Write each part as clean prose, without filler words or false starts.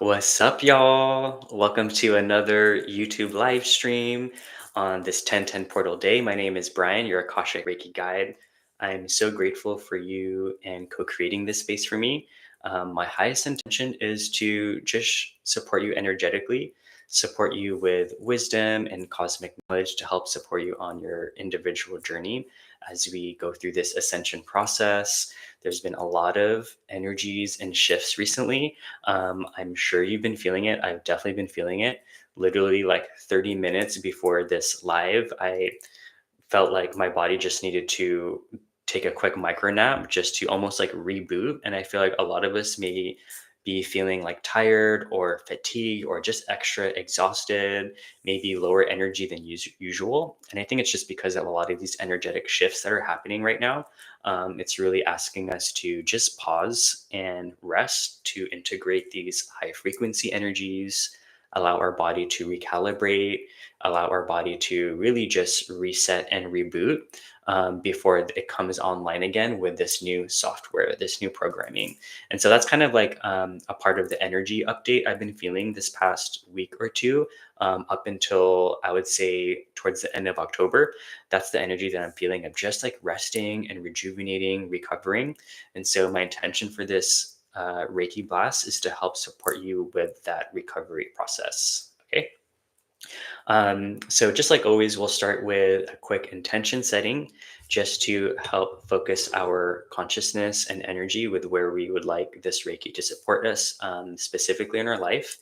What's up, y'all? Welcome to another YouTube live stream on this 1010 portal day. My name is Bryan, your Akashic Reiki guide. I'm so grateful for you and co creating this space for me. My highest intention is to just support you energetically, support you with wisdom and cosmic knowledge to help support you on your individual journey as we go through this ascension process. There's been a lot of energies and shifts recently. I'm sure you've been feeling it. I've definitely been feeling it. Literally, like 30 minutes before this live, I felt like my body just needed to take a quick micro nap just to almost like reboot. And I feel like a lot of us may be feeling like tired or fatigued or just extra exhausted, maybe lower energy than usual. And I think it's just because of a lot of these energetic shifts that are happening right now. It's really asking us to just pause and rest to integrate these high frequency energies, allow our body to recalibrate, allow our body to really just reset and reboot before it comes online again with this new software, this new programming. And so that's kind of like a part of the energy update I've been feeling this past week or two, up until I would say towards the end of October. That's the energy that I'm feeling of just like resting and rejuvenating, recovering. And so my intention for this Reiki blast is to help support you with that recovery process. Okay. So just like always, we'll start with a quick intention setting just to help focus our consciousness and energy with where we would like this Reiki to support us, specifically in our life.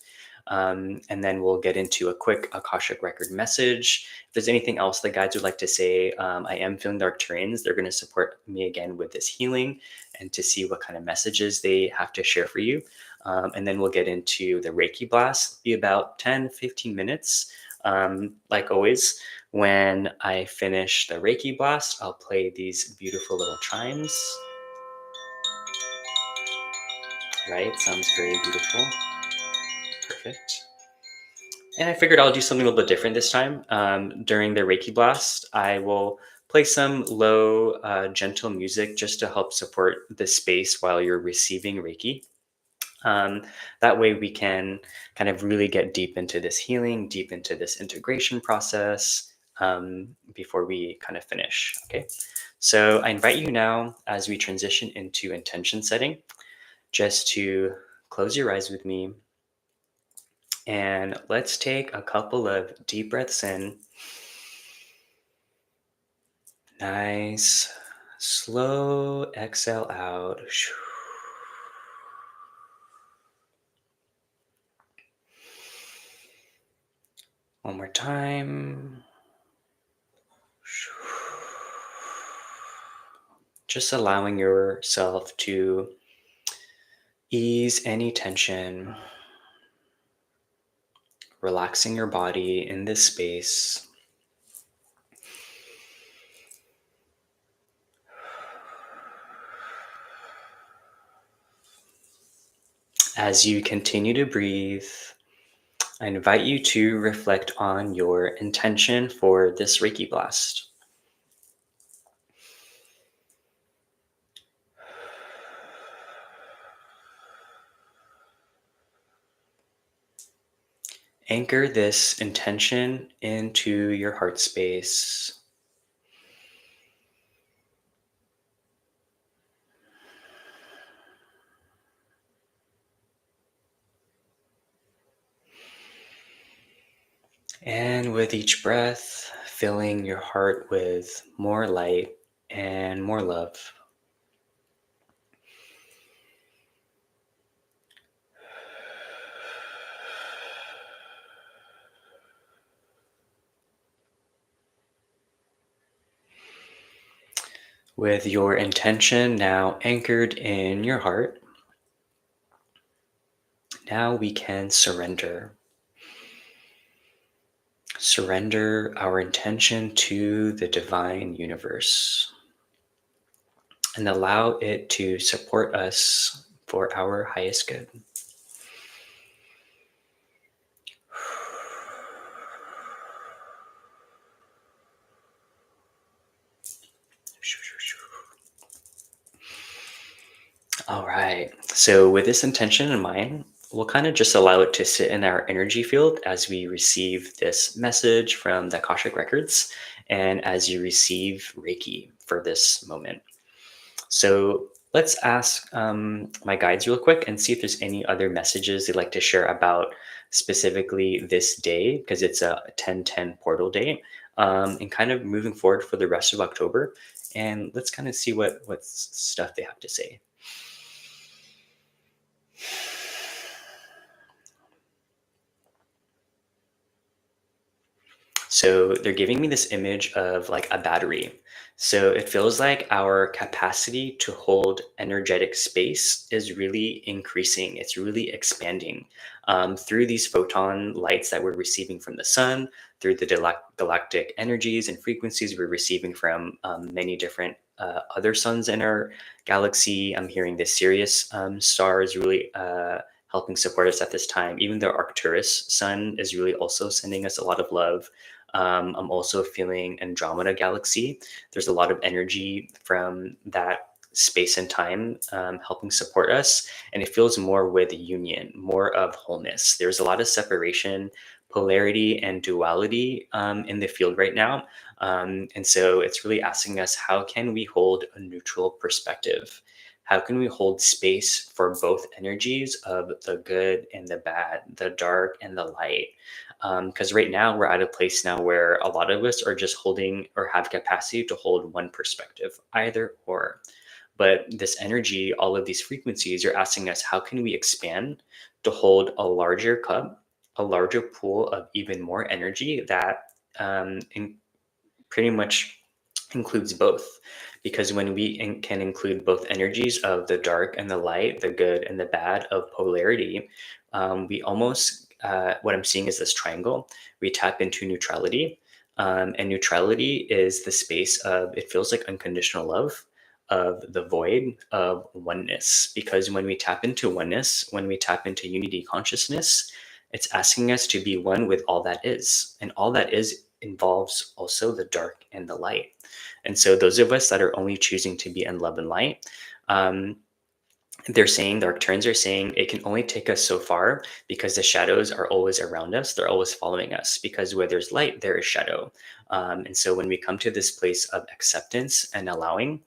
And then we'll get into a quick Akashic record message. If there's anything else the guides would like to say, I am feeling dark terrains. They're going to support me again with this healing and to see what kind of messages they have to share for you. And then we'll get into the Reiki blast. It'll be about 10-15 minutes. Like always, when I finish the Reiki blast, I'll play these beautiful little chimes. Right? Sounds very beautiful. Perfect. And I figured I'll do something a little bit different this time. During the Reiki blast, I will play some low, gentle music just to help support the space while you're receiving Reiki. Um, that way, we can kind of really get deep into this healing, deep into this integration process before we kind of finish. Okay. So I invite you now as we transition into intention setting, just to close your eyes with me and let's take a couple of deep breaths in. Nice. Slow exhale out. One more time. Just allowing yourself to ease any tension, relaxing your body in this space. As you continue to breathe, I invite you to reflect on your intention for this Reiki blast. Anchor this intention into your heart space. And with each breath, filling your heart with more light and more love. With your intention now anchored in your heart, now we can surrender. Surrender our intention to the divine universe and allow it to support us for our highest good. All right. So, with this intention in mind, We'll kind of just allow it to sit in our energy field as we receive this message from the Akashic records and as you receive Reiki for this moment. So let's ask my guides real quick and see if there's any other messages they'd like to share about specifically this day, because it's a 1010 portal day, and kind of moving forward for the rest of October. And let's kind of see what stuff they have to say. So they're giving me this image of like a battery. So it feels like our capacity to hold energetic space is really increasing. It's really expanding through these photon lights that we're receiving from the sun, through the galactic energies and frequencies we're receiving from many different other suns in our galaxy. I'm hearing the Sirius star is really helping support us at this time. Even the Arcturus sun is really also sending us a lot of love. I'm also feeling Andromeda Galaxy. There's a lot of energy from that space and time helping support us. And it feels more with union, more of wholeness. There's a lot of separation, polarity, and duality in the field right now. And so it's really asking us, how can we hold a neutral perspective? How can we hold space for both energies of the good and the bad, the dark and the light? Because right now we're at a place now where a lot of us are just holding or have capacity to hold one perspective, either or. But this energy, all of these frequencies are asking us, how can we expand to hold a larger cup, a larger pool of even more energy that pretty much includes both, because when we can include both energies of the dark and the light, the good and the bad, of polarity, we almost what I'm seeing is this triangle. We tap into neutrality, and neutrality is the space of, it feels like unconditional love, of the void of oneness. Because when we tap into oneness, when we tap into unity consciousness, it's asking us to be one with all that is, and all that is involves also the dark and the light. And so those of us that are only choosing to be in love and light, um, they're saying, the Arcturians are saying, it can only take us so far, because the shadows are always around us. They're always following us, because where there's light, there is shadow. And so when we come to this place of acceptance and allowing,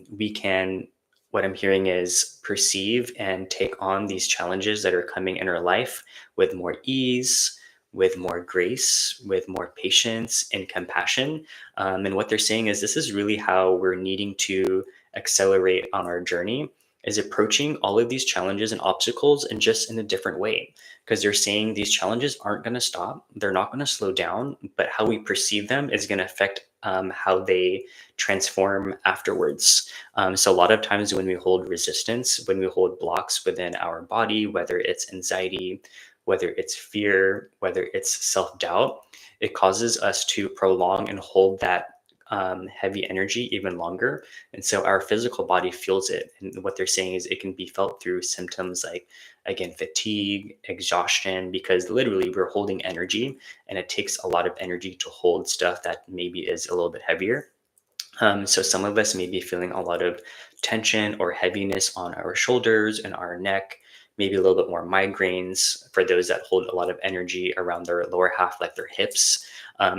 we can, what I'm hearing is, perceive and take on these challenges that are coming in our life with more ease, with more grace, with more patience and compassion. And what they're saying is, this is really how we're needing to accelerate on our journey, is approaching all of these challenges and obstacles and just in a different way. Because they're saying these challenges aren't going to stop, they're not going to slow down, but how we perceive them is going to affect how they transform afterwards. So a lot of times when we hold resistance, when we hold blocks within our body, whether it's anxiety, whether it's fear, whether it's self-doubt, it causes us to prolong and hold that heavy energy even longer. And so our physical body feels it. And what they're saying is, it can be felt through symptoms like, again, fatigue, exhaustion, because literally we're holding energy, and it takes a lot of energy to hold stuff that maybe is a little bit heavier. So some of us may be feeling a lot of tension or heaviness on our shoulders and our neck, maybe a little bit more migraines for those that hold a lot of energy around their lower half, like their hips.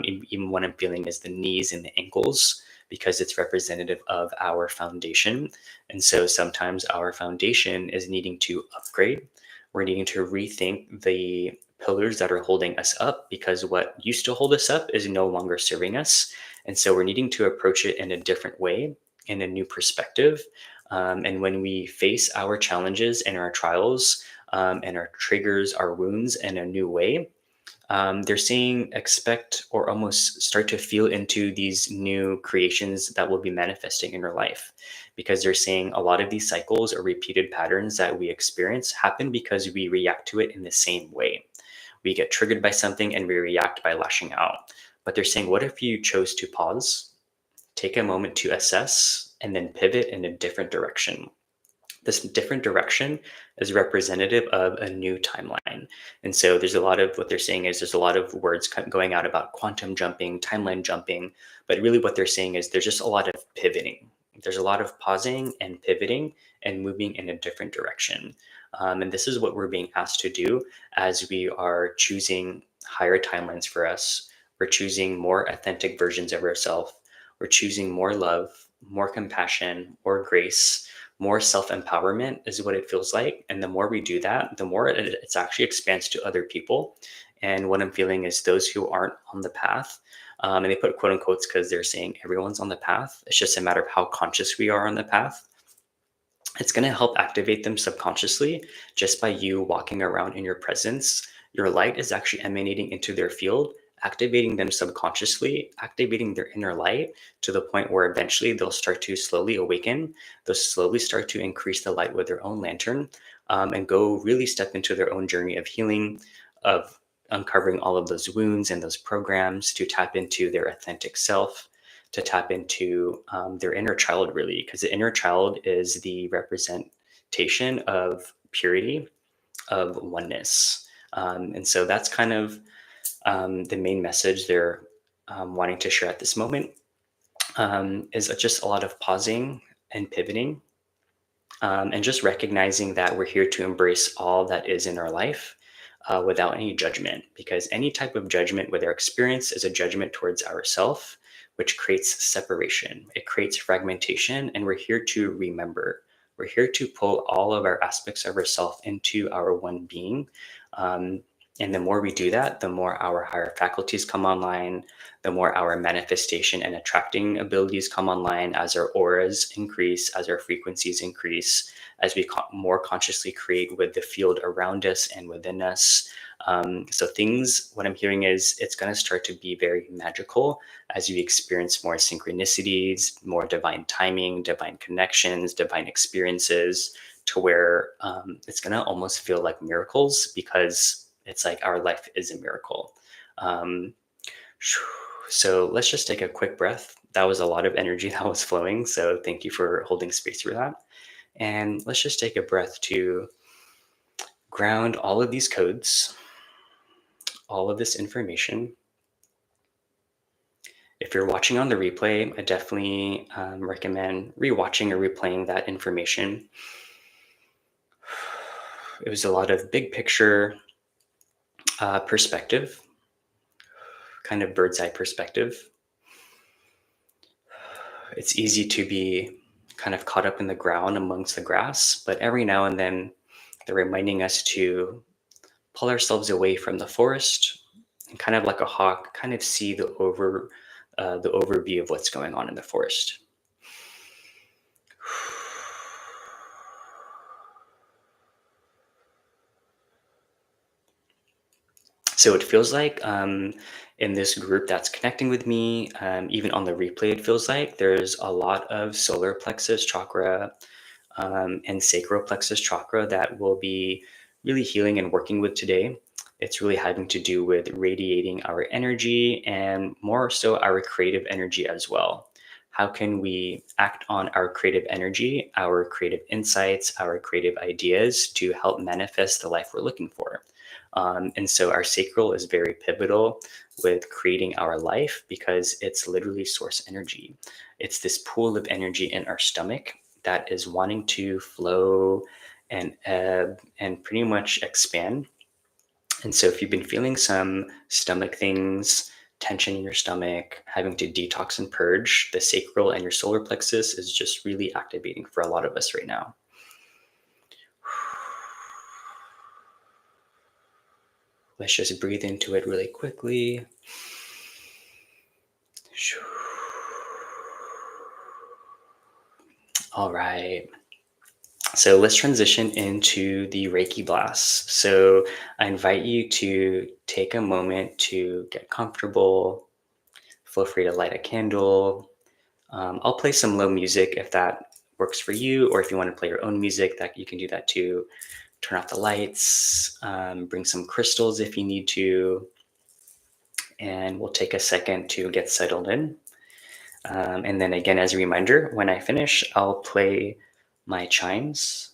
Even what I'm feeling is the knees and the ankles, because it's representative of our foundation. And so sometimes our foundation is needing to upgrade. We're needing to rethink the pillars that are holding us up, because what used to hold us up is no longer serving us. And so we're needing to approach it in a different way, in a new perspective. And when we face our challenges and our trials, and our triggers, our wounds in a new way, they're saying expect or almost start to feel into these new creations that will be manifesting in your life. Because they're saying a lot of these cycles or repeated patterns that we experience happen because we react to it in the same way. We get triggered by something and we react by lashing out. But they're saying, what if you chose to pause, take a moment to assess, and then pivot in a different direction? This different direction is representative of a new timeline. And so there's a lot of, what they're saying is, there's a lot of words going out about quantum jumping, timeline jumping. But really what they're saying is, there's just a lot of pivoting. There's a lot of pausing and pivoting and moving in a different direction. And this is what we're being asked to do as we are choosing higher timelines for us. We're choosing more authentic versions of ourselves. We're choosing more love, more compassion, more grace, more self-empowerment is what it feels like. And the more we do that, the more it's actually expands to other people. And what I'm feeling is those who aren't on the path, and they put quote unquotes because they're saying everyone's on the path. It's just a matter of how conscious we are on the path. It's going to help activate them subconsciously just by you walking around in your presence. Your light is actually emanating into their field, activating them subconsciously, activating their inner light to the point where eventually they'll start to slowly awaken. They'll slowly start to increase the light with their own lantern, and go really step into their own journey of healing, of uncovering all of those wounds and those programs to tap into their authentic self, to tap into their inner child, really, because the inner child is the representation of purity, of oneness. And so that's kind of the main message they're wanting to share at this moment, is just a lot of pausing and pivoting, and just recognizing that we're here to embrace all that is in our life, without any judgment, because any type of judgment with our experience is a judgment towards ourself, which creates separation. It creates fragmentation, and we're here to remember. We're here to pull all of our aspects of ourself into our one being. Um, and the more we do that, the more our higher faculties come online, the more our manifestation and attracting abilities come online as our auras increase, as our frequencies increase, as we more consciously create with the field around us and within us. So things, what I'm hearing is it's going to start to be very magical as you experience more synchronicities, more divine timing, divine connections, divine experiences, to where it's going to almost feel like miracles, because it's like our life is a miracle. Um, so let's just take a quick breath. That was a lot of energy that was flowing. So thank you for holding space for that. And let's just take a breath to ground all of these codes, all of this information. If you're watching on the replay, I definitely recommend rewatching or replaying that information. It was a lot of big picture perspective, kind of bird's eye perspective. It's easy to be kind of caught up in the ground amongst the grass, but every now and then they're reminding us to pull ourselves away from the forest and, kind of like a hawk, kind of see the overview of what's going on in the forest. So it feels like, in this group that's connecting with me, even on the replay, it feels like there's a lot of solar plexus chakra, and sacral plexus chakra that we'll be really healing and working with today. It's really having to do with radiating our energy, and more so our creative energy as well. How can we act on our creative energy, our creative insights, our creative ideas to help manifest the life we're looking for? And so our sacral is very pivotal with creating our life, because it's literally source energy. It's this pool of energy in our stomach that is wanting to flow and ebb and pretty much expand. And so if you've been feeling some stomach things, tension in your stomach, having to detox and purge, the sacral and your solar plexus is just really activating for a lot of us right now. Let's just breathe into it really quickly. All right. So let's transition into the Reiki blast. So I invite you to take a moment to get comfortable. Feel free to light a candle. I'll play some low music if that works for you, or if you want to play your own music, that you can do that too. Turn off the lights, bring some crystals if you need to, and we'll take a second to get settled in. And then again, as a reminder, when I finish, I'll play my chimes.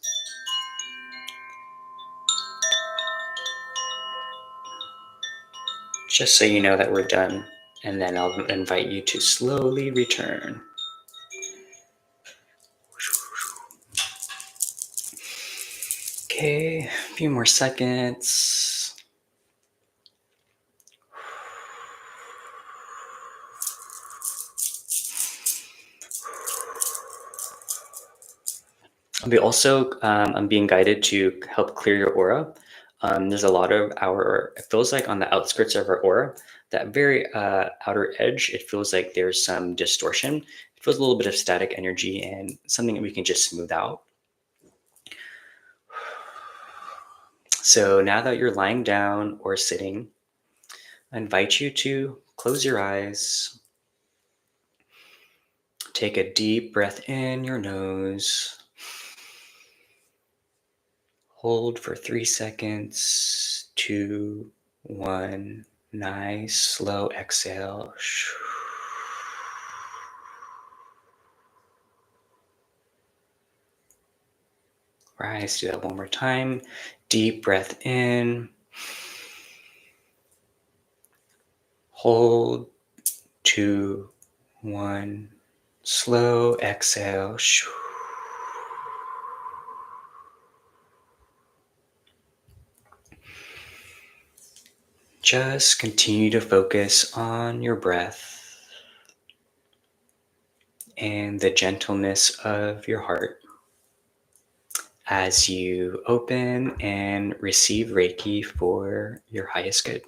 Just so you know that we're done, and then I'll invite you to slowly return. Okay, a few more seconds. I'm being guided to help clear your aura. There's a lot of it feels like on the outskirts of our aura, that very outer edge, it feels like there's some distortion. It feels a little bit of static energy and something that we can just smooth out. So now that you're lying down or sitting, I invite you to close your eyes. Take a deep breath in your nose. Hold for 3 seconds. 2, 1. Nice, slow exhale. Rise, do that one more time. Deep breath in. Hold. 2, 1. Slow exhale. Just continue to focus on your breath and the gentleness of your heart as you open and receive Reiki for your highest good.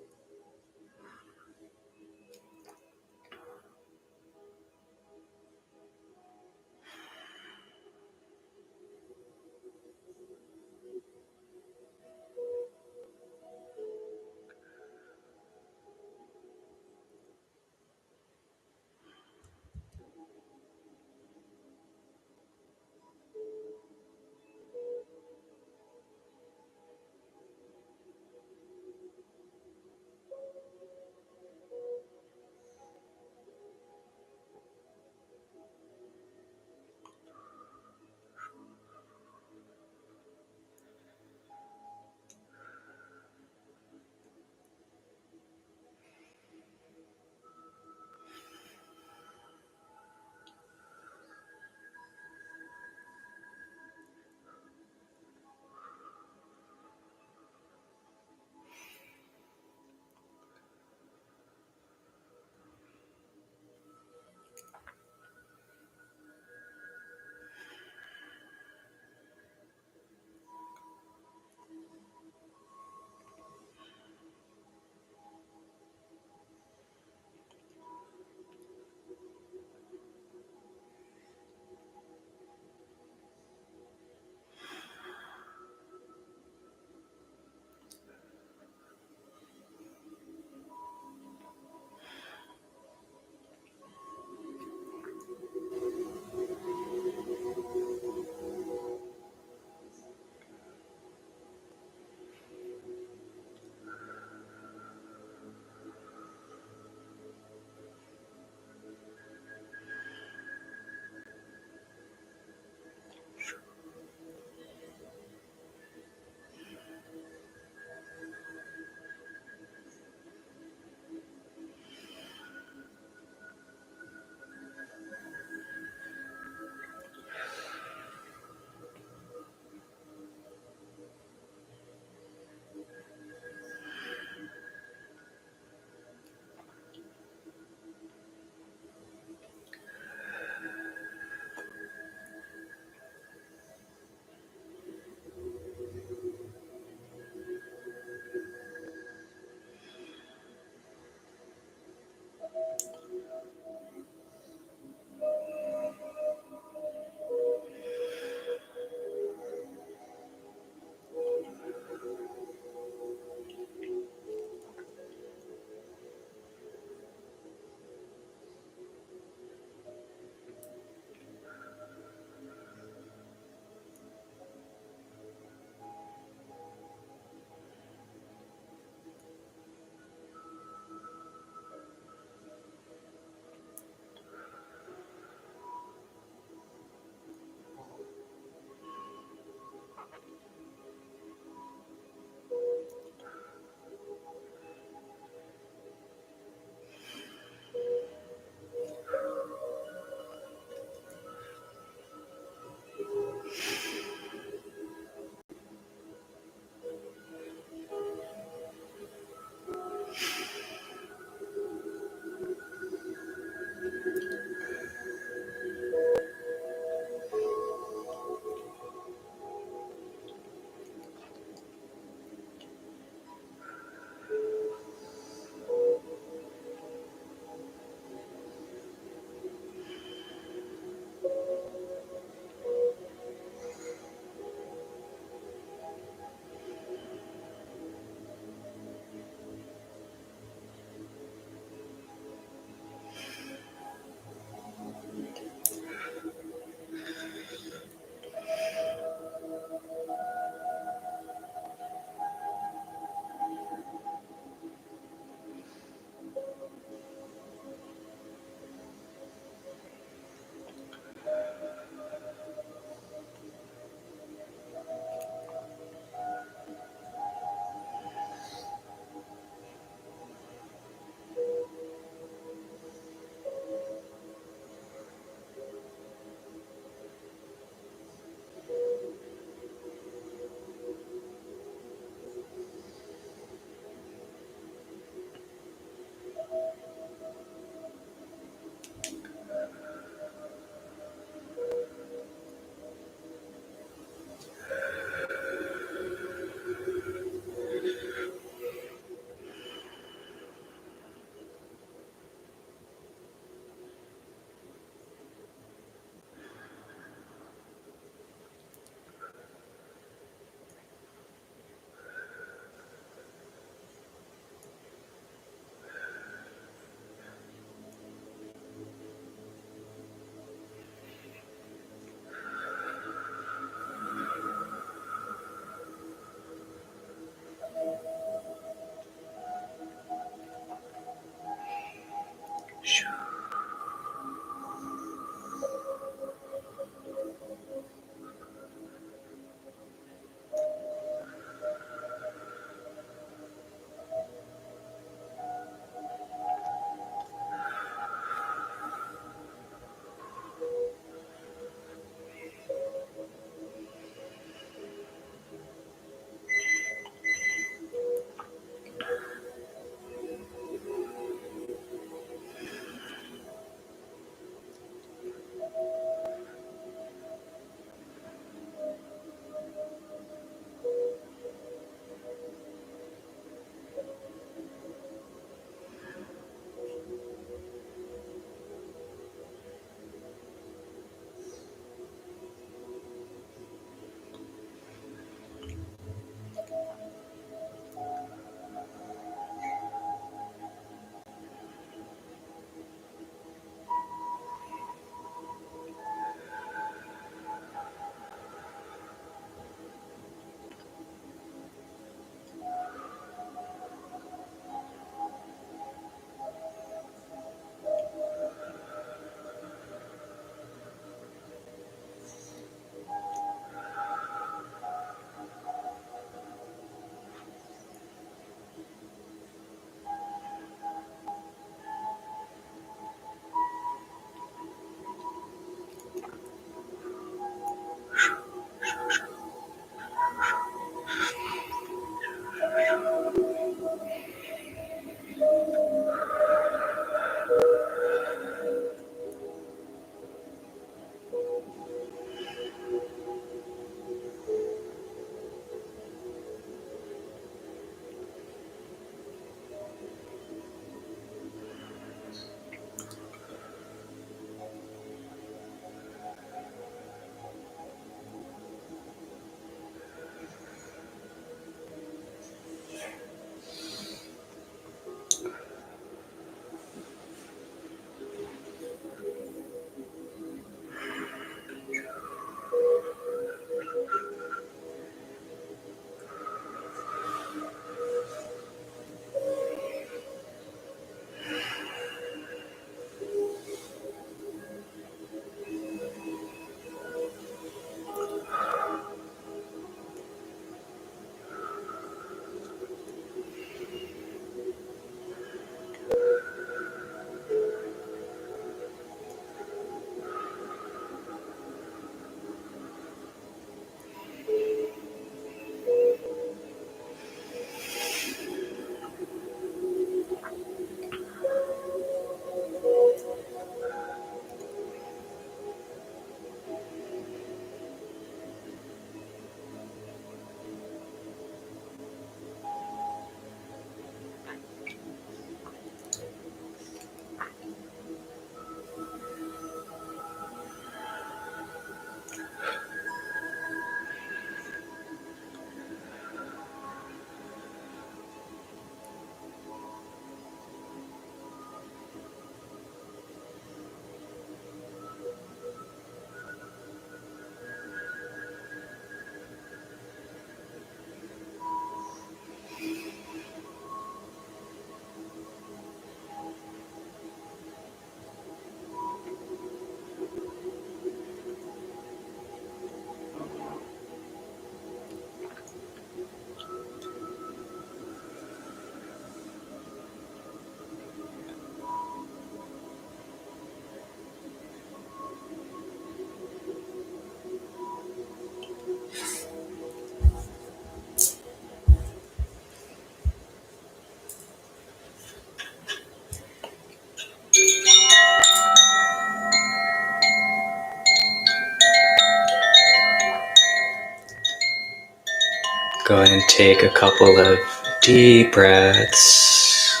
Go ahead and take a couple of deep breaths.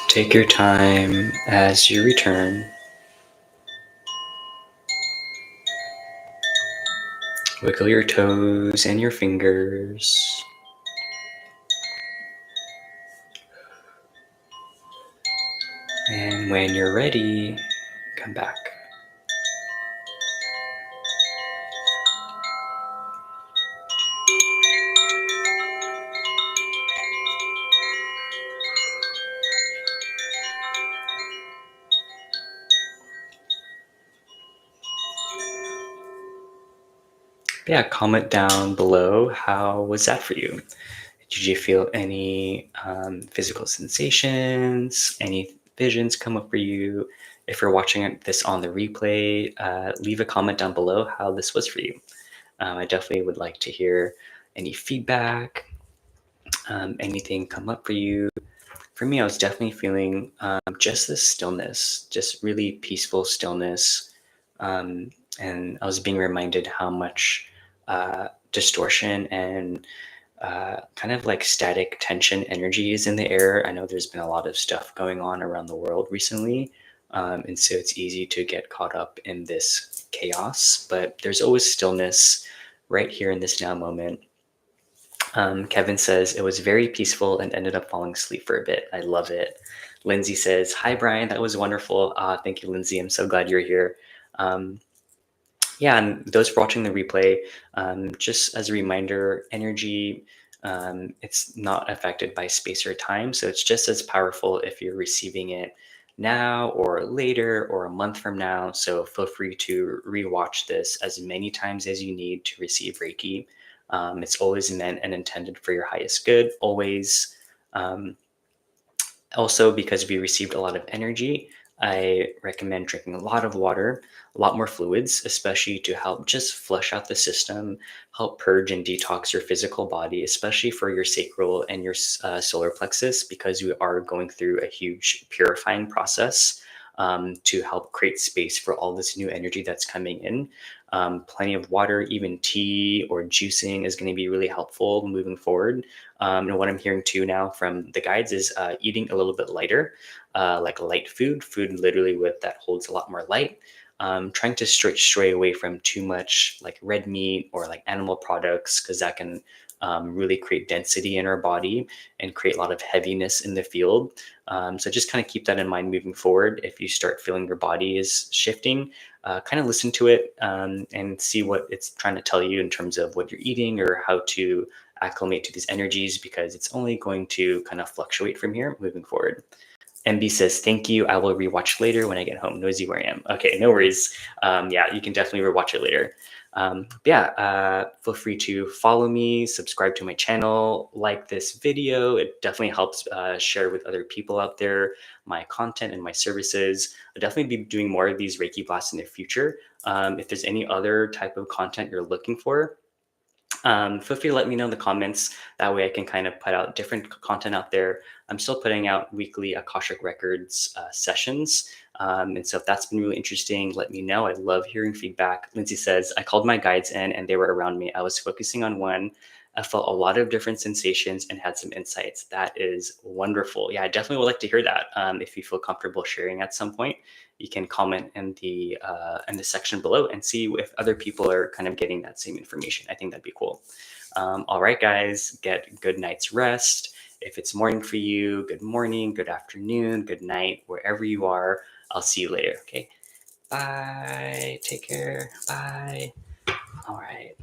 Take your time as you return. Wiggle your toes and your fingers. And when you're ready, come back. Yeah, comment down below, how was that for you? Did you feel any physical sensations, any visions come up for you? If you're watching this on the replay, leave a comment down below how this was for you. I definitely would like to hear any feedback, anything come up for you. For me, I was definitely feeling just this stillness, just really peaceful stillness. And I was being reminded how much distortion and kind of like static tension energy is in the air. I know there's been a lot of stuff going on around the world recently. And so it's easy to get caught up in this chaos, but there's always stillness right here in this now moment. Kevin says it was very peaceful and ended up falling asleep for a bit. I love it. Lindsay says, "Hi, Brian. That was wonderful." Thank you, Lindsay. I'm so glad you're here. Um, yeah, and those watching the replay, just as a reminder, energy, it's not affected by space or time. So it's just as powerful if you're receiving it now or later or a month from now. So feel free to rewatch this as many times as you need to receive Reiki. It's always meant and intended for your highest good, always. Um, Also, because we received a lot of energy, I recommend drinking a lot of water, a lot more fluids, especially to help just flush out the system, help purge and detox your physical body, especially for your sacral and your solar plexus, because we are going through a huge purifying process to help create space for all this new energy that's coming in. Plenty of water, even tea or juicing is going to be really helpful moving forward. And what I'm hearing too now from the guides is eating a little bit lighter, like light food literally with that holds a lot more light. Trying to stray away from too much like red meat or like animal products, because that can really create density in our body and create a lot of heaviness in the field. So just kind of keep that in mind moving forward. If you start feeling your body is shifting, kind of listen to it and see what it's trying to tell you in terms of what you're eating or how to acclimate to these energies, because it's only going to kind of fluctuate from here moving forward. MB says, "Thank you. I will rewatch later when I get home. Noisy where I am." Okay, no worries. Yeah, you can definitely rewatch it later. Feel free to follow me, subscribe to my channel, like this video. It definitely helps share with other people out there my content and my services. I'll definitely be doing more of these Reiki blasts in the future. If there's any other type of content you're looking for, feel free to let me know in the comments. That way I can kind of put out different content out there. I'm still putting out weekly Akashic Records sessions. And so if that's been really interesting, let me know. I love hearing feedback. Lindsay says, "I called my guides in and they were around me. I was focusing on one. I felt a lot of different sensations and had some insights." That is wonderful. Yeah, I definitely would like to hear that. If you feel comfortable sharing at some point, you can comment in the section below and see if other people are kind of getting that same information. I think that'd be cool. All right, guys, get good night's rest. If it's morning for you, good morning, good afternoon, good night, wherever you are. I'll see you later. Okay. Bye. Take care. Bye. All right.